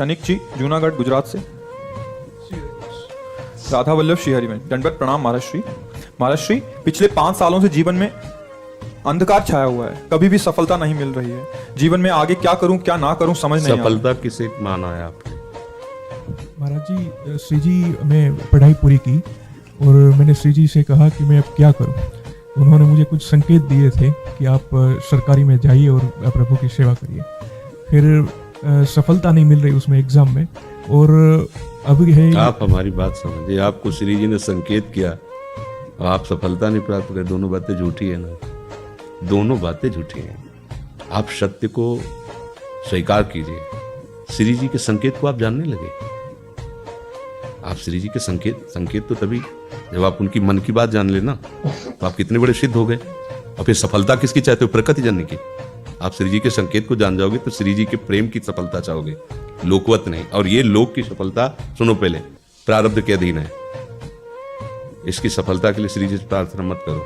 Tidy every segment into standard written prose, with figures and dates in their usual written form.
शनिक जी जूनागढ़ गुजरात से। राधा वल्लभ श्रीहरि में दंडवत प्रणाम महाराज श्री। महाराज श्री, पिछले 5 सालों से जीवन में अंधकार छाया हुआ है, कभी भी सफलता नहीं मिल रही है। जीवन में आगे क्या करूं क्या ना करूं समझ नहीं आ रहा। सफलता किसे माना है आपने? महाराज जी, श्री जी मैं पढ़ाई पूरी की और मैंने श्री जी से कहा कि मैं अब क्या करूं। उन्होंने मुझे कुछ संकेत दिए थे कि आप सरकारी में जाइए और प्रभु की सेवा करिए। फिर सफलता नहीं मिल रही उसमें एग्जाम में, और अभी है। आप हमारी बात समझिए, आपको श्री जी ने संकेत किया और आप सफलता नहीं प्राप्त कर, दोनों बातें झूठी है ना, दोनों बातें झूठी हैं। आप सत्य को स्वीकार कीजिए। श्री जी के संकेत को आप जानने लगे। आप श्री जी के संकेत तो तभी जब आप उनकी मन की बात जान लेना, तो आप कितने बड़े सिद्ध हो गए। और फिर सफलता किसकी चाहते हो? प्रकृति जानने की। आप श्री जी के संकेत को जान जाओगे तो श्री जी के प्रेम की सफलता चाहोगे, लोकवत नहीं। और ये लोक की सफलता, सुनो पहले, प्रारब्ध के अधीन है। इसकी सफलता के लिए श्री जी से प्रार्थना मत करो।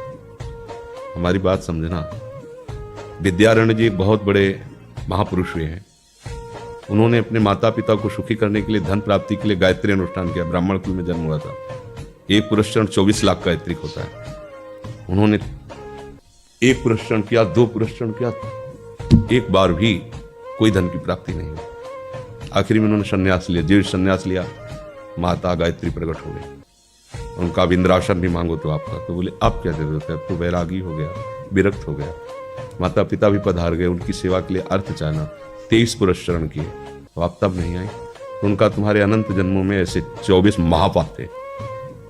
हमारी बात समझना। विद्यारण्य जी बहुत बड़े महापुरुष हुए हैं। उन्होंने अपने माता पिता को सुखी करने के लिए, धन प्राप्ति के लिए गायत्री अनुष्ठान किया। ब्राह्मण कुल में जन्म हुआ था। एक पुरस्चरण 24 लाख का गायत्री होता है। उन्होंने एक पुरस्चरण किया, 2 पुरस्चरण किया, एक बार भी कोई धन की प्राप्ति नहीं हुई। आखिरी में उन्होंने संन्यास लिया। जीव संन्यास लिया, माता गायत्री प्रकट हो गई। उनका इंद्रासन भी मांगो तो आपका, तो बोले आप क्या जरूरत है, अब तो वैरागी हो गया, विरक्त हो गया। माता पिता भी पधार गए, उनकी सेवा के लिए अर्थ चाहना। 23 पुरस्चरण किए, तो आप तब नहीं आए। तो उनका तुम्हारे अनंत जन्मों में ऐसे 24 महापाप थे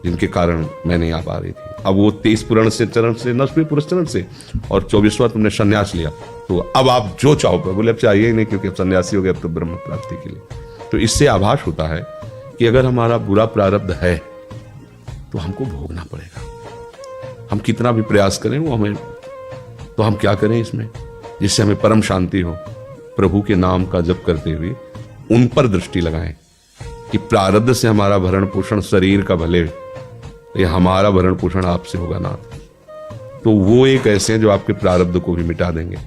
जिनके कारण मैं नहीं आ पा रही थी। अब वो 23 पुरण से चरण से नष्ट हुए, पुरस्चरण से, और 24वां तुमने संन्यास लिया। तो अब आप जो चाहो पर, बोले अब चाहिए ही नहीं क्योंकि अब सन्यासी हो गए, अब तो ब्रह्म प्राप्ति के लिए। तो इससे आभास होता है कि अगर हमारा बुरा प्रारब्ध है तो हमको भोगना पड़ेगा। हम कितना भी प्रयास करें वो हमें, तो हम क्या करें इसमें जिससे हमें परम शांति हो? प्रभु के नाम का जप करते हुए उन पर दृष्टि लगाएं कि प्रारब्ध से हमारा भरण पोषण शरीर का भले, ये हमारा भरण पोषण आपसे होगा ना। तो वो एक ऐसे हैं जो आपके प्रारब्ध को भी मिटा देंगे।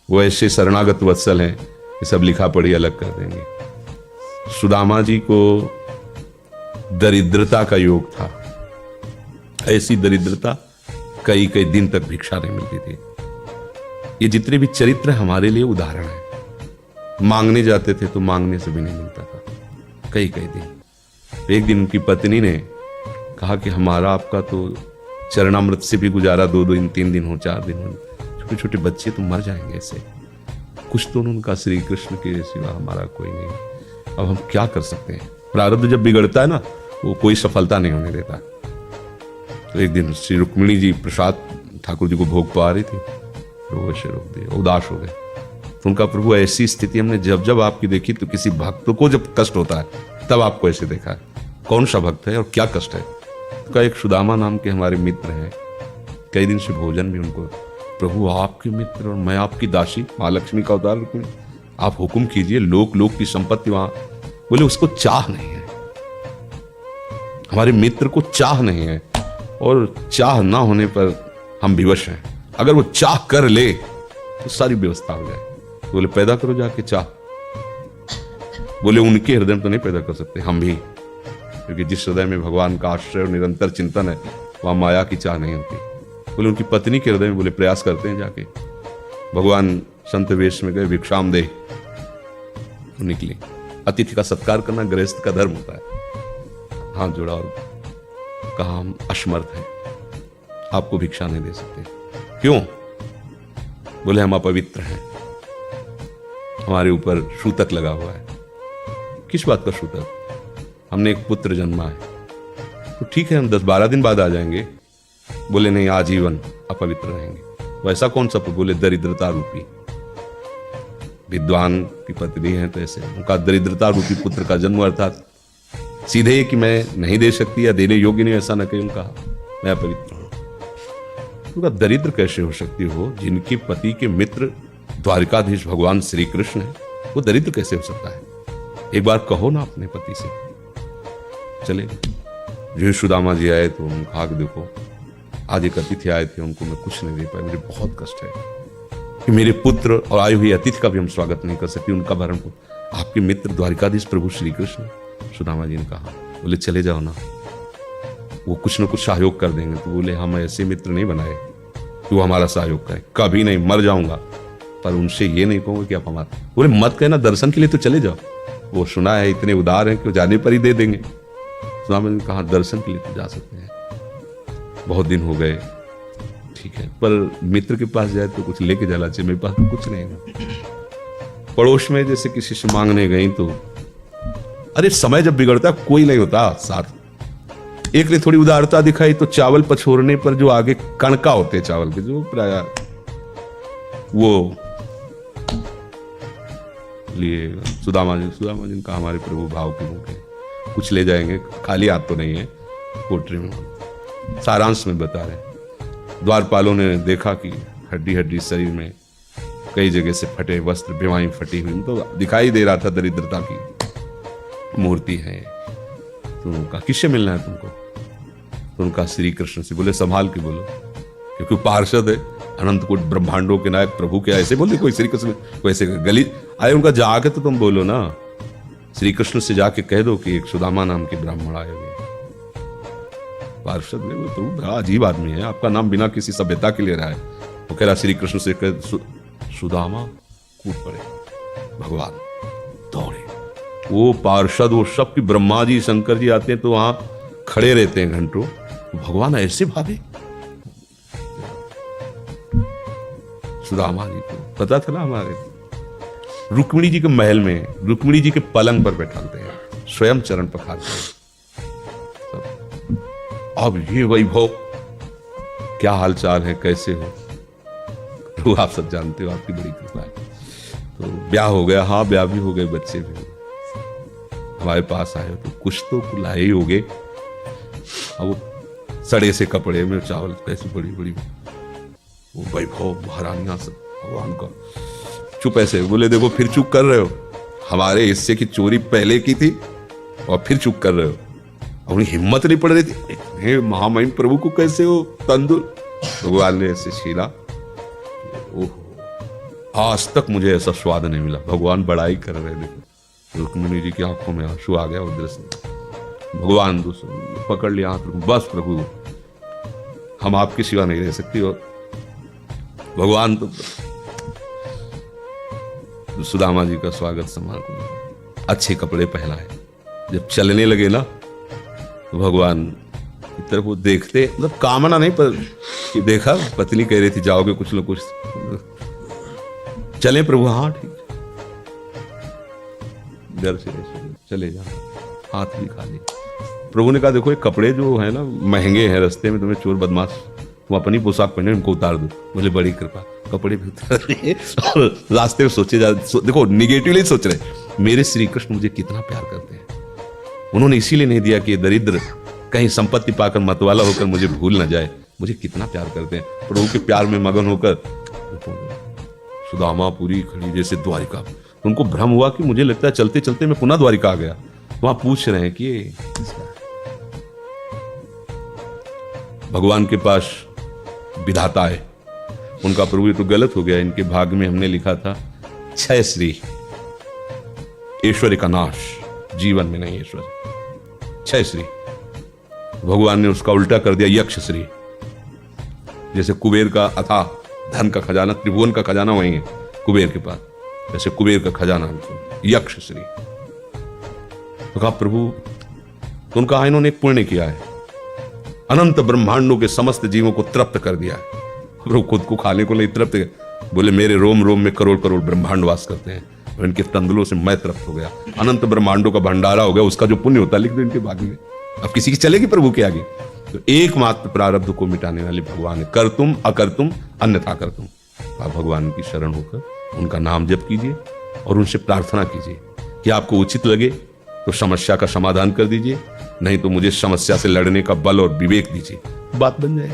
वो ऐसे शरणागत वत्सल हैं कि सब लिखा पढ़ी अलग कर देंगे। सुदामा जी को दरिद्रता का योग था। ऐसी दरिद्रता कई कई दिन तक भिक्षा नहीं मिलती थी। ये जितने भी चरित्र हमारे लिए उदाहरण है। मांगने जाते थे तो मांगने से भी नहीं मिलता था कई कई दिन। एक दिन उनकी पत्नी ने कहा कि हमारा आपका तो चरणामृत से भी गुजारा 2 दिन 3 दिन हो, 4 दिन हो, छोटे छोटे बच्चे तो मर जाएंगे ऐसे। कुछ तो उन्होंने कहा, श्री कृष्ण के सिवा हमारा कोई नहीं। अब हम क्या कर सकते हैं? प्रारब्ध जब बिगड़ता है ना, वो कोई सफलता नहीं होने देता। तो एक दिन श्री रुक्मिणी जी प्रसाद ठाकुर जी को भोग पा रही थी, वो से रोक दिया, उदास हो गए। तो उनका, प्रभु ऐसी स्थिति हमने जब जब आपकी देखी, तो किसी भक्त को जब कष्ट होता है तब आपको ऐसे देखा है। कौन सा भक्त है और क्या कष्ट है? तो एक सुदामा नाम के हमारे मित्र हैं, कई दिन से भोजन भी उनको, प्रभु आपके मित्र और मैं आपकी दासी, महालक्ष्मी का अवतार रुक्मिणी, आप हुक्म कीजिए, लोक लोक की संपत्ति वहां। बोले उसको चाह नहीं है, हमारे मित्र को चाह नहीं है, और चाह ना होने पर हम विवश हैं। अगर वो चाह कर ले तो सारी व्यवस्था हो जाए। तो बोले पैदा करो जाके चाह। बोले उनके हृदय में तो नहीं पैदा कर सकते, हम भी, क्योंकि जिस हृदय में भगवान का आश्रय और निरंतर चिंतन है वहां माया की चाह नहीं होती। बोले उनकी पत्नी के हृदय में, बोले प्रयास करते हैं जाके। भगवान संत वेश में गए, भिक्षाम दे, निकली। अतिथि का सत्कार करना गृहस्थ का धर्म होता है। हाथ जोड़ा और कहा, हम असमर्थ हैं, आपको भिक्षा नहीं दे सकते। क्यों? बोले हम अपवित्र हैं, हमारे ऊपर सूतक लगा हुआ है। किस बात का सूतक? हमने एक पुत्र जन्मा है। तो ठीक है, हम 10-12 दिन बाद आ जाएंगे। बोले नहीं, आजीवन अपवित्र रहेंगे। वैसा कौन सा? बोले दरिद्रता रूपी। विद्वान की पत्नी है तो ऐसे उनका दरिद्रता रूपी पुत्र का जन्म, अर्थात सीधे कि मैं नहीं दे सकती या देने योग्य नहीं, ऐसा न कहीं। उनका मैं अपवित्र हूं। उनका दरिद्र कैसे हो सकती हो? जिनके पति के मित्र द्वारिकाधीश भगवान श्री कृष्ण है, वो दरिद्र कैसे हो सकता है? एक बार कहो ना अपने पति से। चले जो सुदामा जी आए तो उन्होंने कहा कि देखो, आज एक अतिथि आए थे, उनको मैं कुछ नहीं दे पाया, मुझे बहुत कष्ट है कि मेरे पुत्र और आए हुए अतिथि का भी हम स्वागत नहीं कर सकते, उनका भरण आपके मित्र द्वारिकाधीश प्रभु श्री कृष्ण। सुदामा जी ने कहा, बोले चले जाओ ना, वो कुछ न कुछ सहयोग कर देंगे। तो बोले हम ऐसे मित्र नहीं बनाए तू हमारा सहयोग करे, कभी नहीं, मर जाऊंगा पर उनसे ये नहीं कहूंगा कि आप हमारा। बोले मत कहना, दर्शन के लिए तो चले जाओ, वो सुना है इतने उदार हैं कि वो जाने पर ही दे देंगे। सुदामा जी ने कहा दर्शन के लिए तो जा सकते हैं, बहुत दिन हो गए, ठीक है, पर मित्र के पास जाए तो कुछ लेके जाना चाहिए, मेरे पास तो कुछ नहीं है। पड़ोस में जैसे किसी से मांगने गई तो अरे समय जब बिगड़ता कोई नहीं होता साथ। एक ने थोड़ी उदारता दिखाई तो चावल पछोरने पर जो आगे कणका होते चावल के, जो प्राय वो लिए सुदामा जी ने कहा हमारे प्रभु भाव के मुख है, कुछ ले जाएंगे, खाली हाथ तो नहीं है। पोट्री में सारांश में बता रहे, द्वारपालों ने देखा कि हड्डी हड्डी शरीर में कई जगह से फटे वस्त्र, बीमारी फटी हुई, तो दिखाई दे रहा था दरिद्रता की मूर्ति है। तो उनका किससे मिलना है तुमको? तो उनका श्री कृष्ण से। बोले संभाल के बोलो, क्योंकि पार्षद है, अनंत कोट ब्रह्मांडों के नायक प्रभु के ऐसे बोले कोई श्री कृष्ण को ऐसे गली आए। उनका जाके तो तुम बोलो ना, श्री कृष्ण से जाके कह दो कि एक सुदामा नाम के ब्राह्मण आए हुए। पार्षद ने, वो तो बड़ा अजीब आदमी है, आपका नाम बिना किसी सभ्यता के ले रहा है। वो कह रहा श्री कृष्ण से कह सुदामा, कूद पड़े, भगवान दौड़े। वो पार्षद, वो सब की ब्रह्मा जी शंकर जी आते हैं तो वहां खड़े रहते हैं घंटों, भगवान ऐसे भागे। सुदामा जी को पता था ना, हमारे रुक्मिणी जी के महल में रुक्मिणी जी के पलंग पर बैठाते हैं, स्वयं चरण पखारते हैं। अब ये वैभव, क्या हालचाल है, कैसे हो? तो आप सब जानते हो, आपकी बड़ी कृपा है। तो ब्याह हो गया, हाँ ब्याह भी हो गए, बच्चे भी हो गए। हमारे पास आए तो कुछ तो लाए ही होगे। अब वो सड़े से कपड़े में चावल, कैसे बड़ी बड़ी वो वैभव, महारानियां सब, भगवान का। चुप ऐसे बोले, देखो फिर चुप कर रहे हो, हमारे हिस्से की चोरी पहले की थी और फिर चुप कर रहे हो। उन्हें हिम्मत नहीं पड़ रही थी, महामहिम प्रभु को कैसे हो तंदुर। भगवान ने ऐसे छीला, ओह आज तक मुझे ऐसा स्वाद नहीं मिला। भगवान बड़ाई कर रहे, देखो रुक्मिणी जी की आंखों में आंसू आ गया उधर से। भगवान पकड़ लिया हाथ, बस प्रभु हम आपके सिवा नहीं रह सकती। और भगवान तो सुदामा जी का स्वागत सम्मान, अच्छे कपड़े पहनाए। जब चलने लगे ना तो भगवान की तरफ वो देखते, मतलब कामना नहीं, पर कि देखा पत्नी कह रही थी जाओगे कुछ न कुछ, चले प्रभु, हाँ ठीक, डर से चले जाओ, हाथ भी खाली। प्रभु ने कहा देखो ये कपड़े जो है ना महंगे हैं, रास्ते में तुम्हें चोर बदमाश तुम अपनी पोशाक पहने उनको उतार दो। बोले बड़ी कृपा, कपड़े भी उतार रहे और रास्ते में सोचे देखो निगेटिवली सोच रहे, मेरे श्री कृष्ण मुझे कितना प्यार करते हैं। उन्होंने इसीलिए नहीं दिया कि ये दरिद्र कहीं संपत्ति पाकर मतवाला होकर मुझे भूल ना जाए, मुझे कितना प्यार करते हैं। प्रभु के प्यार में मगन होकर सुदामा पूरी खड़ी जैसे द्वारिका। उनको भ्रम हुआ कि मुझे लगता है चलते चलते मैं पुनः द्वारिका आ गया। वहां पूछ रहे हैं कि भगवान के पास विधाता है, उनका प्रभु ये तो गलत हो गया, इनके भाग्य में हमने लिखा था क्षय श्री, ऐश्वर्य का नाश, जीवन में नहीं ऐश्वर्य, क्षय श्री। भगवान ने उसका उल्टा कर दिया यक्ष श्री। जैसे कुबेर का अथाह धन का खजाना, त्रिभुवन का खजाना वही है कुबेर के पास, जैसे कुबेर का खजाना यक्ष श्री। तो कहा प्रभु, तो उनका इन्होंने एक पुण्य किया है, अनंत ब्रह्मांडों के समस्त जीवों को तृप्त कर दिया है। प्रभु खुद को खाने को नहीं तृप्त, बोले मेरे रोम रोम में करोड़ करोड़ ब्रह्मांड वास करते हैं, इनके तंदुलों से मैं तृप्त हो गया, अनंत ब्रह्मांडों का भंडारा हो गया, उसका जो पुण्य होता लिख दो इनके भाग्य में। अब किसी की चलेगी प्रभु के आगे? तो एकमात्र प्रारब्ध को मिटाने वाले भगवान है, कर तुम अकर तुम अन्यथा कर तुम। आप भगवान की शरण होकर उनका नाम जप कीजिए और उनसे प्रार्थना कीजिए कि आपको उचित लगे तो समस्या का समाधान कर दीजिए, नहीं तो मुझे समस्या से लड़ने का बल और विवेक दीजिए, बात बन जाएगी।